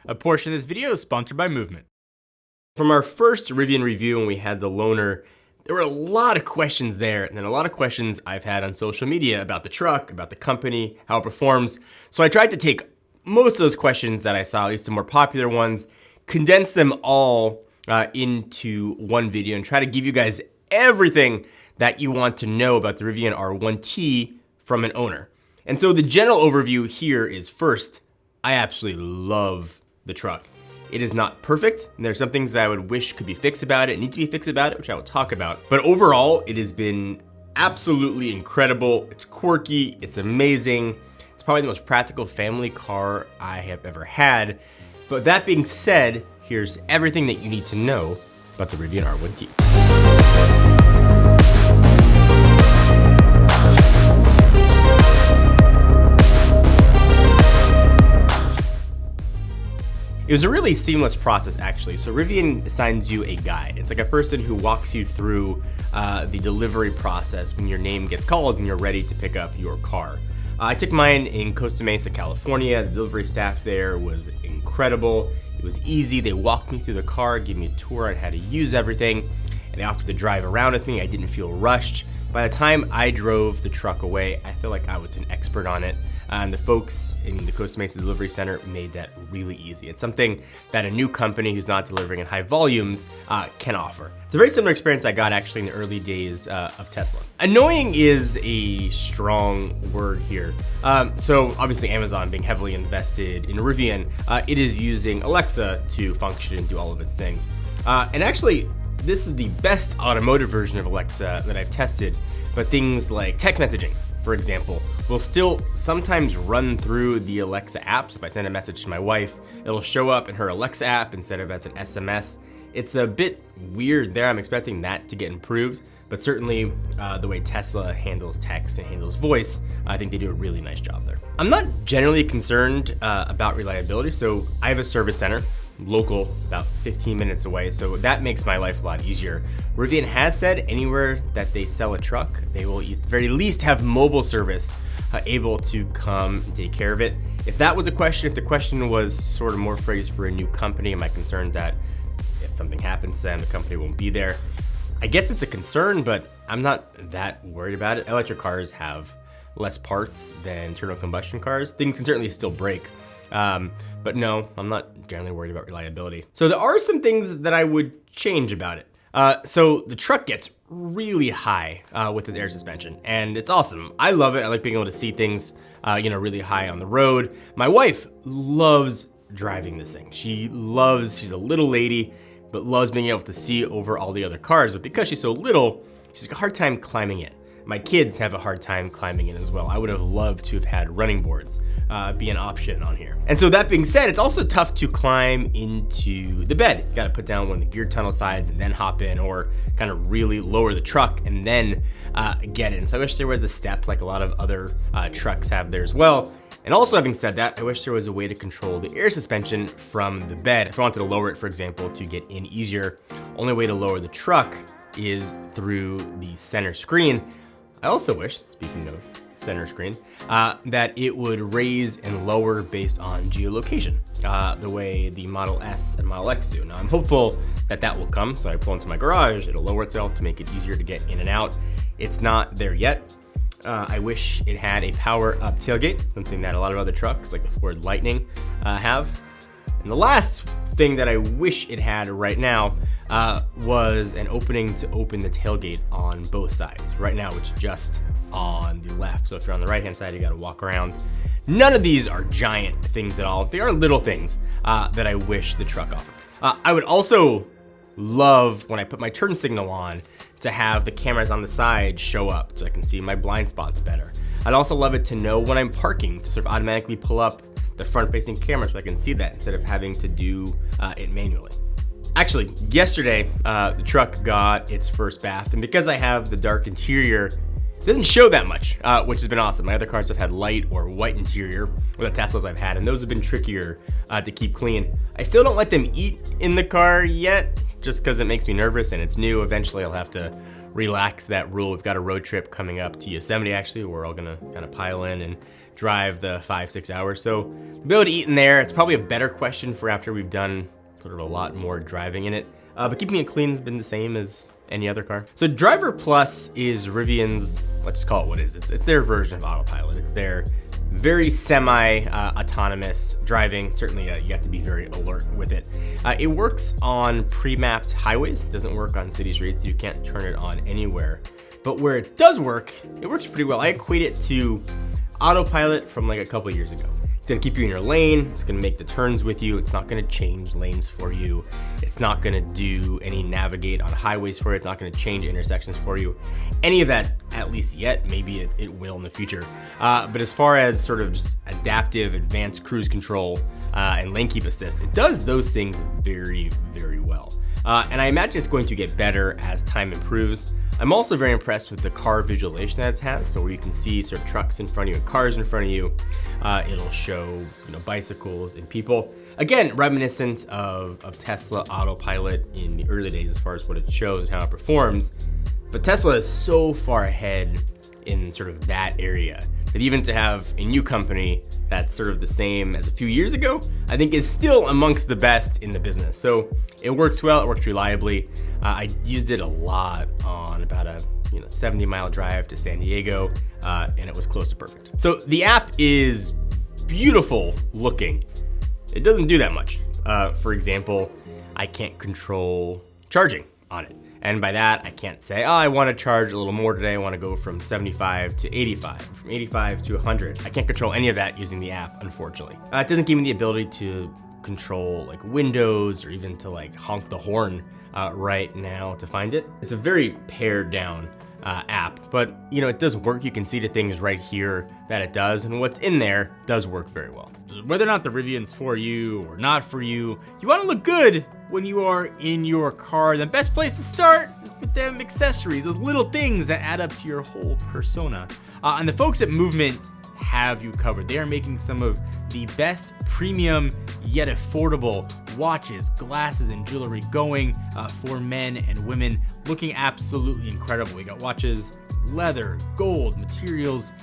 A portion of this video is sponsored by Movement. From our first Rivian review when we had the loaner, there were a lot of questions there, and then a lot of questions I've had on social media about the truck, about the company, how it performs. So I tried to take most of those questions that I saw, at least the more popular ones, condense them all into one video and try to give you guys everything that you want to know about the Rivian R1T from an owner. And so the general overview here is, first, I absolutely love the truck. It is not perfect, and there's some things that I would wish could be fixed about it, need to be fixed about it, which I will talk about. But overall, it has been absolutely incredible. It's quirky, it's amazing. It's probably the most practical family car I have ever had. But that being said, here's everything that you need to know about the Rivian R1T. It was a really seamless process, actually. So Rivian assigns you a guide. It's like a person who walks you through the delivery process when your name gets called and you're ready to pick up your car. I took mine in Costa Mesa, California. The delivery staff there was incredible. It was easy. They walked me through the car, gave me a tour on how to use everything, and they offered to drive around with me. I didn't feel rushed. By the time I drove the truck away, I feel like I was an expert on it. And the folks in the Costa Mesa Delivery Center made that really easy. It's something that a new company who's not delivering in high volumes can offer. It's a very similar experience I got actually in the early days of Tesla. Annoying is a strong word here. So obviously Amazon being heavily invested in Rivian, it is using Alexa to function and do all of its things. And actually, this is the best automotive version of Alexa that I've tested, but things like text messaging, for example, will still sometimes run through the Alexa app. So if I send a message to my wife, it'll show up in her Alexa app instead of as an SMS. It's a bit weird there. I'm expecting that to get improved, but certainly the way Tesla handles text and handles voice, I think they do a really nice job there. I'm not generally concerned about reliability. So I have a service center, local, about 15 minutes away, so that makes my life a lot easier. Rivian has said anywhere that they sell a truck, they will at the very least have mobile service able to come and take care of it. If that was a question, if the question was sort of more phrased for a new company, am I concerned that if something happens to them, the company won't be there? I guess it's a concern, but I'm not that worried about it. Electric cars have less parts than internal combustion cars. Things can certainly still break. But no, I'm not generally worried about reliability. So there are some things that I would change about it. So the truck gets really high with the air suspension, and it's awesome. I love it. I like being able to see things, really high on the road. My wife loves driving this thing. She's a little lady, but loves being able to see over all the other cars. But because she's so little, she's got a hard time climbing in. My kids have a hard time climbing in as well. I would have loved to have had running boards be an option on here. And so that being said, it's also tough to climb into the bed. You gotta put down one of the gear tunnel sides and then hop in, or kind of really lower the truck and then get in. So I wish there was a step like a lot of other trucks have there as well. And also, having said that, I wish there was a way to control the air suspension from the bed. If I wanted to lower it, for example, to get in easier, only way to lower the truck is through the center screen. I also wish, speaking of center screen, that it would raise and lower based on geolocation, the way the Model S and Model X do. Now, I'm hopeful that that will come. So I pull into my garage, it'll lower itself to make it easier to get in and out. It's not there yet. I wish it had a power up tailgate, something that a lot of other trucks like the Ford Lightning have. And the last thing that I wish it had right now was an opening to open the tailgate on both sides. Right now it's just on the left. So if you're on the right hand side, you gotta walk around. None of these are giant things at all. They are little things that I wish the truck offered. I would also love, when I put my turn signal on, to have the cameras on the side show up so I can see my blind spots better. I'd also love it to know when I'm parking, to sort of automatically pull up the front-facing camera so I can see that instead of having to do it manually. Actually, yesterday, the truck got its first bath, and because I have the dark interior, it doesn't show that much, which has been awesome. My other cars have had light or white interior, or the Teslas I've had, and those have been trickier to keep clean. I still don't let them eat in the car yet, just because it makes me nervous and it's new. Eventually I'll have to relax that rule. We've got a road trip coming up to Yosemite, actually, where we're all gonna kind of pile in and drive the 5-6 hours. So to be able to eat in there, it's probably a better question for after we've done sort of a lot more driving in it. But keeping it clean has been the same as any other car. So Driver Plus is Rivian's, let's just call it what it is. It's their version of autopilot. It's their very semi-autonomous driving. Certainly you have to be very alert with it. It works on pre-mapped highways. It doesn't work on city streets. You can't turn it on anywhere. But where it does work, it works pretty well. I equate it to autopilot from like a couple years ago. It's gonna keep you in your lane. It's gonna make the turns with you. It's not gonna change lanes for you. It's not gonna do any navigate on highways for you. It's not gonna change intersections for you. Any of that, at least yet, maybe it will in the future. But as far as sort of just adaptive, advanced cruise control and lane keep assist, it does those things very, very well. And I imagine it's going to get better as time improves. I'm also very impressed with the car visualization that it has. So where you can see sort of trucks in front of you and cars in front of you. It'll show bicycles and people. Again, reminiscent of Tesla Autopilot in the early days as far as what it shows and how it performs. But Tesla is so far ahead in sort of that area that even to have a new company that's sort of the same as a few years ago, I think is still amongst the best in the business. So it works well, it works reliably. I used it a lot on about a 70-mile drive to San Diego, and it was close to perfect. So the app is beautiful looking. It doesn't do that much. For example, I can't control charging on it. And by that, I can't say, oh, I want to charge a little more today. I want to go from 75 to 85, from 85 to 100. I can't control any of that using the app, unfortunately. It doesn't give me the ability to control like windows or even to like honk the horn right now to find it. It's a very pared down app, but it does work. You can see the things right here that it does, and what's in there does work very well. Whether or not the Rivian's for you or not for you, you want to look good when you are in your car. The best place to start is with them accessories, those little things that add up to your whole persona. And the folks at Movement have you covered. They are making some of the best premium yet affordable watches, glasses, and jewelry going for men and women, looking absolutely incredible. We got watches, leather, gold, materials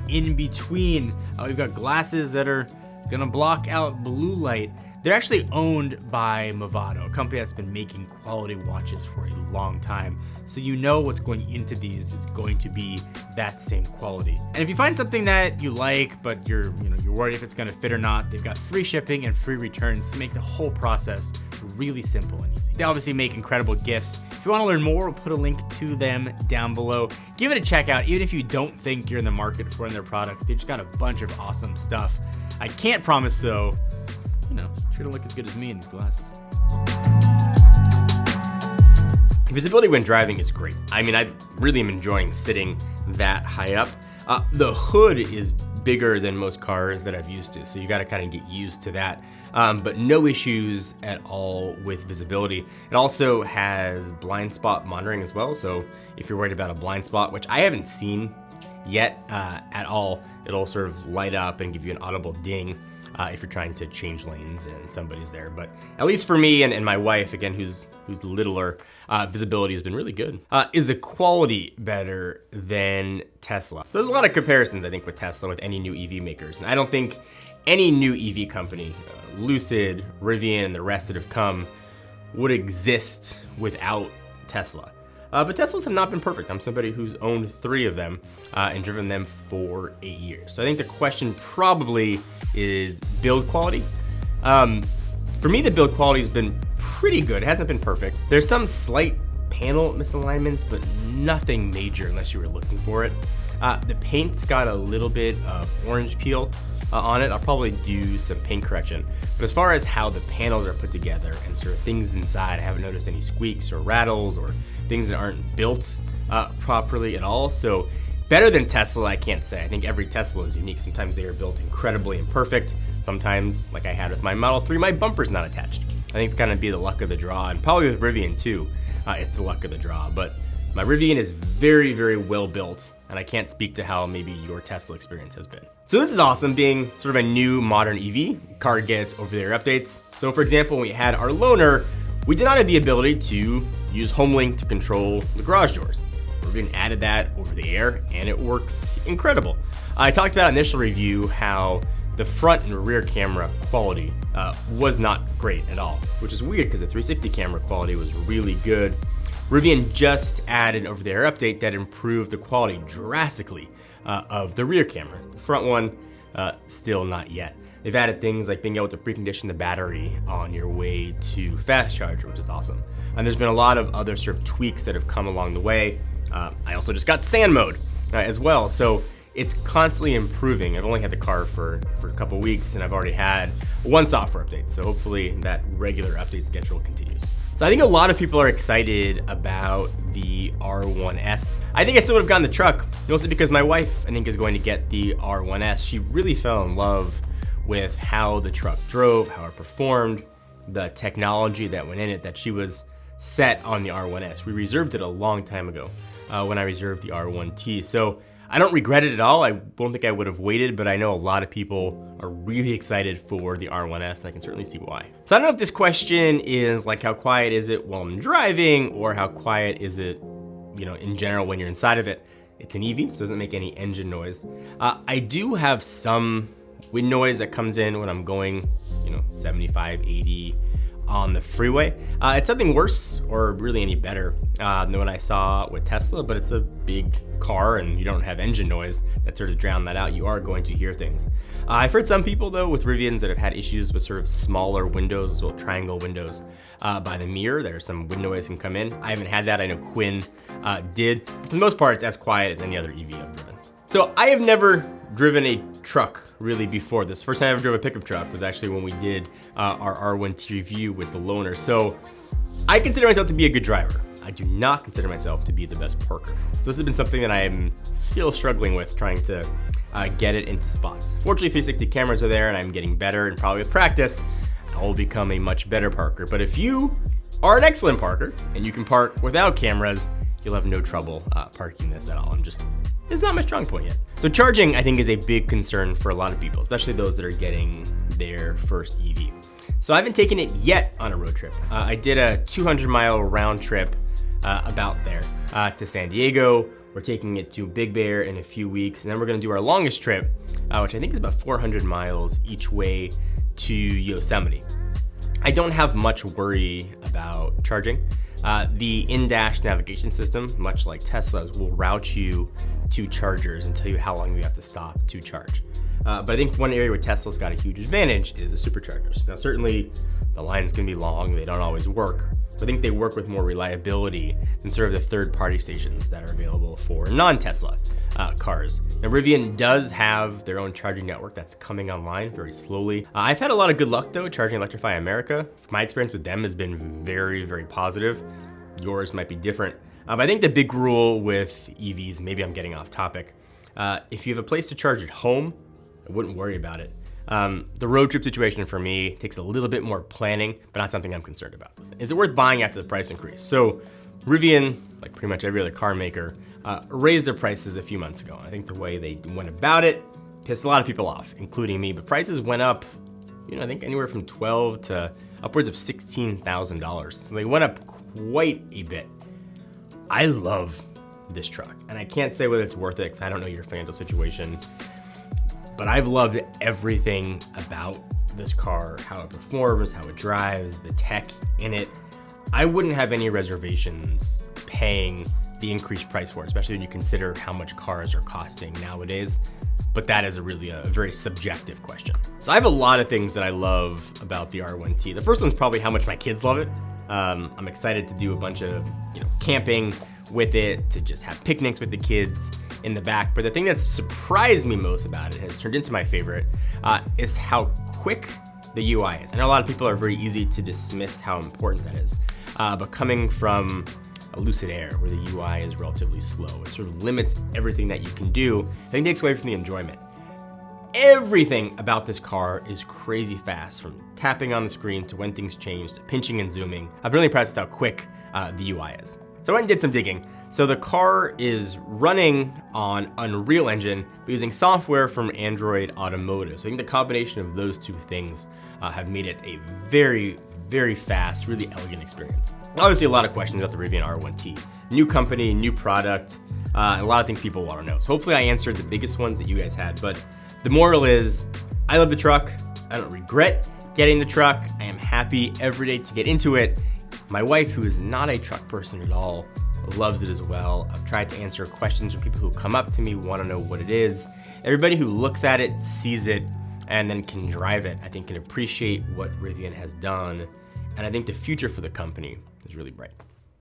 in between. We've got glasses that are gonna block out blue light. They're actually owned by Movado, a company that's been making quality watches for a long time. So what's going into these is going to be that same quality. And if you find something that you like, but you're worried if it's gonna fit or not, they've got free shipping and free returns to make the whole process really simple and easy. They obviously make incredible gifts. If you wanna learn more, we'll put a link to them down below. Give it a check out, even if you don't think you're in the market for one of their products. They just got a bunch of awesome stuff. I can't promise though, sure to look as good as me in these glasses. Visibility when driving is great. I mean, I really am enjoying sitting that high up. The hood is bigger than most cars that I've used to, so you gotta kind of get used to that. But no issues at all with visibility. It also has blind spot monitoring as well, so if you're worried about a blind spot, which I haven't seen yet at all, it'll sort of light up and give you an audible ding if you're trying to change lanes and somebody's there. But at least for me and my wife, again, who's littler, visibility has been really good. Is the quality better than Tesla? So there's a lot of comparisons, I think, with Tesla, with any new EV makers. And I don't think any new EV company, Lucid, Rivian, and the rest that have come, would exist without Tesla. But Teslas have not been perfect. I'm somebody who's owned 3 of them and driven them for 8 years. So I think the question probably is build quality. For me, the build quality has been pretty good. It hasn't been perfect. There's some slight panel misalignments, but nothing major unless you were looking for it. The paint's got a little bit of orange peel on it. I'll probably do some paint correction. But as far as how the panels are put together and sort of things inside, I haven't noticed any squeaks or rattles or things that aren't built properly at all. So better than Tesla, I can't say. I think every Tesla is unique. Sometimes they are built incredibly imperfect. Sometimes, like I had with my Model 3, my bumper's not attached. I think it's gonna be the luck of the draw, and probably with Rivian too, it's the luck of the draw. But my Rivian is very, very well built, and I can't speak to how maybe your Tesla experience has been. So this is awesome, being sort of a new modern EV. Car gets over-the-air updates. So for example, when we had our loaner, we did not have the ability to use HomeLink to control the garage doors. Rivian added that over the air, and it works incredible. I talked about in initial review how the front and rear camera quality was not great at all, which is weird because the 360 camera quality was really good. Rivian just added an over-the-air update that improved the quality drastically of the rear camera. The front one, still not yet. They've added things like being able to precondition the battery on your way to fast charger, which is awesome. And there's been a lot of other sort of tweaks that have come along the way. I also just got sand mode as well, so it's constantly improving. I've only had the car for a couple weeks, and I've already had one software update, so hopefully that regular update schedule continues. So I think a lot of people are excited about the R1S. I think I still would have gotten the truck, mostly because my wife, I think, is going to get the R1S. She really fell in love with how the truck drove, how it performed, the technology that went in it, that she was set on the R1S. We reserved it a long time ago when I reserved the R1T. So I don't regret it at all. I don't think I would have waited, but I know a lot of people are really excited for the R1S, and I can certainly see why. So I don't know if this question is like, how quiet is it while I'm driving, or how quiet is it, in general when you're inside of it. It's an EV, so it doesn't make any engine noise. I do have some wind noise that comes in when I'm going, 75, 80 on the freeway. It's something worse or really any better than what I saw with Tesla, but it's a big car and you don't have engine noise that sort of drown that out. You are going to hear things. I've heard some people though with Rivians that have had issues with sort of smaller windows, little triangle windows by the mirror. There's some wind noise can come in. I haven't had that. I know Quinn did. For the most part, it's as quiet as any other EV I've driven. So I have never driven a truck really before this. First time I ever drove a pickup truck was actually when we did our R1T review with the loaner. So I consider myself to be a good driver. I do not consider myself to be the best parker. So this has been something that I am still struggling with, trying to get it into spots. Fortunately, 360 cameras are there and I'm getting better, and probably with practice, I will become a much better parker. But if you are an excellent parker and you can park without cameras, you'll have no trouble parking this at all. It's not my strong point yet. So charging, I think, is a big concern for a lot of people, especially those that are getting their first EV. So I haven't taken it yet on a road trip. I did a 200-mile round trip about there to San Diego. We're taking it to Big Bear in a few weeks, and then we're gonna do our longest trip, which I think is about 400 miles each way to Yosemite. I don't have much worry about charging. The in-dash navigation system, much like Tesla's, will route you to chargers and tell you how long you have to stop to charge. But I think one area where Tesla's got a huge advantage is the superchargers. Now, certainly the lines can be long, they don't always work, but I think they work with more reliability than sort of the third-party stations that are available for non-Tesla cars. Now, Rivian does have their own charging network that's coming online very slowly. I've had a lot of good luck though charging Electrify America. My experience with them has been very, very positive. Yours might be different. But I think the big rule with EVs, maybe I'm getting off topic, if you have a place to charge at home, I wouldn't worry about it. The road trip situation for me takes a little bit more planning, but not something I'm concerned about. Is it worth buying after the price increase? So Rivian, like pretty much every other car maker, raised their prices a few months ago. I think the way they went about it pissed a lot of people off, including me, but prices went up, I think anywhere from $12,000 to upwards of $16,000. So they went up quite a bit. I love this truck, and I can't say whether it's worth it because I don't know your financial situation, but I've loved everything about this car, how it performs, how it drives, the tech in it. I wouldn't have any reservations paying the increased price for it, especially when you consider how much cars are costing nowadays. But that is really a very subjective question. So I have a lot of things that I love about the R1T. The first one's probably how much my kids love it. I'm excited to do a bunch of camping with it, to just have picnics with the kids in the back. But the thing that's surprised me most about it, and has turned into my favorite, is how quick the UI is. I know a lot of people are very easy to dismiss how important that is. But coming from a Lucid Air, where the UI is relatively slow, it sort of limits everything that you can do. I think it takes away from the enjoyment. Everything about this car is crazy fast, from tapping on the screen to when things change to pinching and zooming. I'm really impressed with how quick the UI is. So I went and did some digging. So the car is running on Unreal Engine, but using software from Android Automotive. So I think the combination of those two things have made it a very, very fast, really elegant experience. Obviously, a lot of questions about the Rivian R1T. New company, new product, and a lot of things people want to know. So hopefully I answered the biggest ones that you guys had. But the moral is, I love the truck. I don't regret getting the truck. I am happy every day to get into it. My wife, who is not a truck person at all, loves it as well. I've tried to answer questions from people who come up to me, want to know what it is. Everybody who looks at it, sees it, and then can drive it, I think can appreciate what Rivian has done. And I think the future for the company is really bright.